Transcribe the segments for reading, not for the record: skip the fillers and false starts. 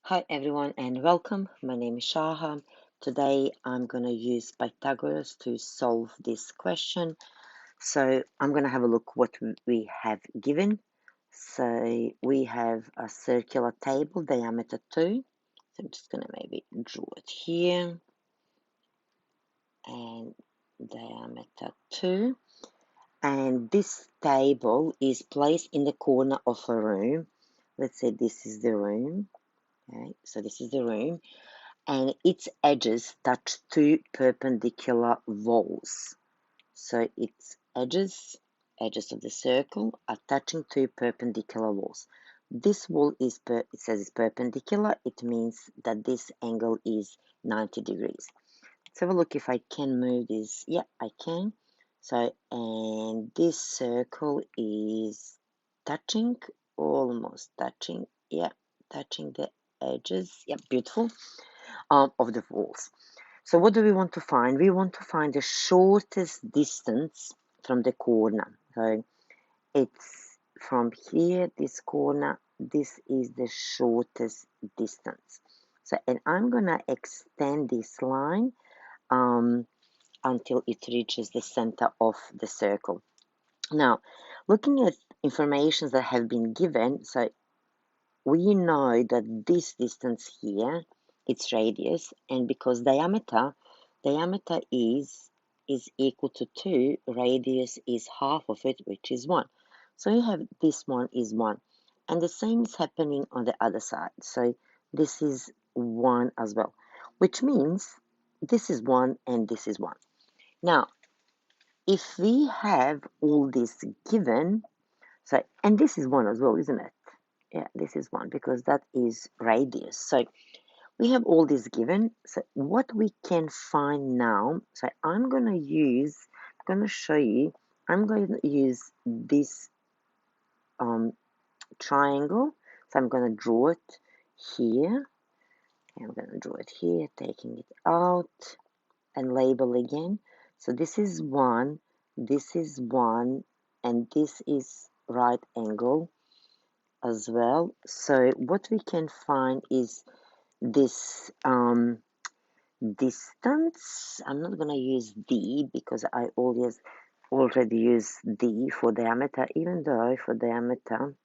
Hi everyone and welcome. My name is Shaha. Today I'm going to use Pythagoras to solve this question. So I'm going to have a look what we have given. So we have a circular table, diameter 2. So I'm just going to maybe draw it here. And diameter 2. And this table is placed in the corner of a room. Let's say this is the room. Okay, so this is the room. And its edges touch two perpendicular walls. So its edges of the circle are touching two perpendicular walls. This wall is, it says it's perpendicular. It means that this angle is 90 degrees. Let's have a look if I can move this. Yeah, I can. So, and this circle is touching, almost touching. Yeah, touching the edges. Yeah, beautiful. Of the walls. So what do we want to find? We want to find the shortest distance from the corner. So it's from here, this corner, this is the shortest distance. So, and I'm going to extend this line until it reaches the center of the circle. Now, looking at information that have been given, so we know that this distance here, its radius, and because diameter is equal to 2, radius is half of it, which is 1. So you have this one is 1. And the same is happening on the other side. So this is 1 as well, which means this is 1 and this is 1. Now, if we have all this given, so, and this is 1 as well, isn't it? Yeah, this is 1 because that is radius. So we have all this given. So what we can find now, so I'm going to show you, I'm going to use this triangle. So I'm going to draw it here. I'm going to draw it here, taking it out and label again. So this is 1, and this is right angle as well. So what we can find is this distance. I'm not going to use D because I already use D for diameter, even though for diameter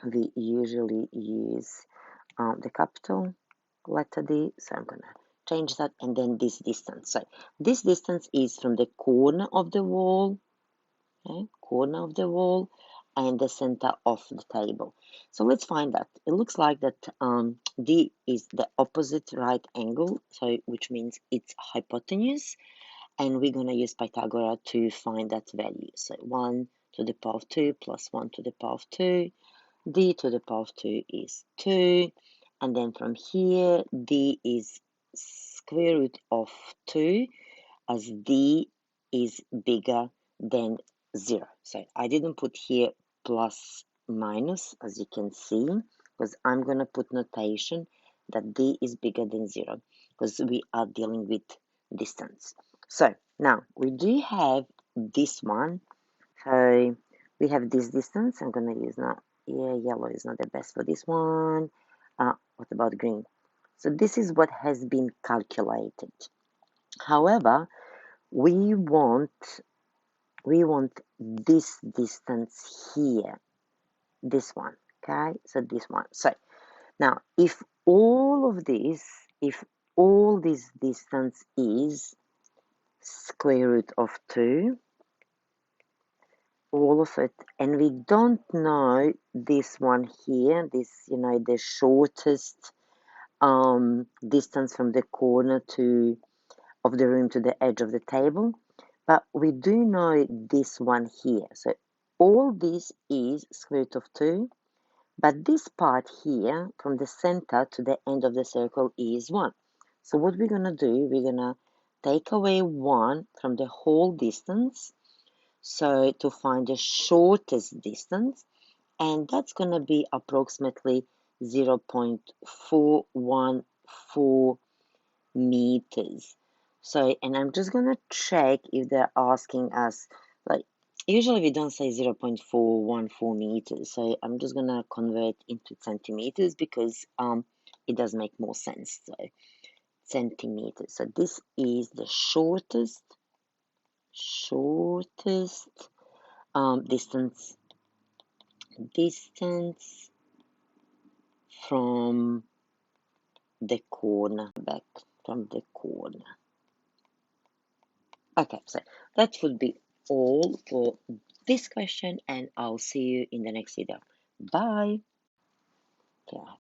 we usually use the capital letter D. So I'm going to change that, and then this distance. So this distance is from the corner of the wall, okay, corner of the wall, and the center of the table. So let's find that. It looks like that D is the opposite right angle, so which means it's hypotenuse, and we're going to use Pythagoras to find that value. So 1 to the power of 2 plus 1 to the power of 2, D to the power of 2 is 2, and then from here D is square root of 2, as D is bigger than 0. So I didn't put here plus minus, as you can see, because I'm going to put notation that D is bigger than 0, because we are dealing with distance. So now we do have this one. So we have this distance. I'm going to use now, yellow is not the best for this one. What about green? So this is what has been calculated. However, we want this distance here, this one, okay? So this one. So now if all this distance is square root of 2, all of it, and we don't know this one here, this, the shortest distance from the corner of the room to the edge of the table, but we do know this one here. So all this is square root of 2, but this part here from the center to the end of the circle is 1. So what we're going to do, we're going to take away 1 from the whole distance, so to find the shortest distance, and that's going to be approximately 0.414 meters. So, and I'm just going to check if they're asking us, like, usually we don't say 0.414 meters. So I'm just going to convert into centimeters because it does make more sense. So centimeters. So this is the shortest distance from the corner, back from the corner. Okay, so that would be all for this question, and I'll see you in the next video. Bye. Okay.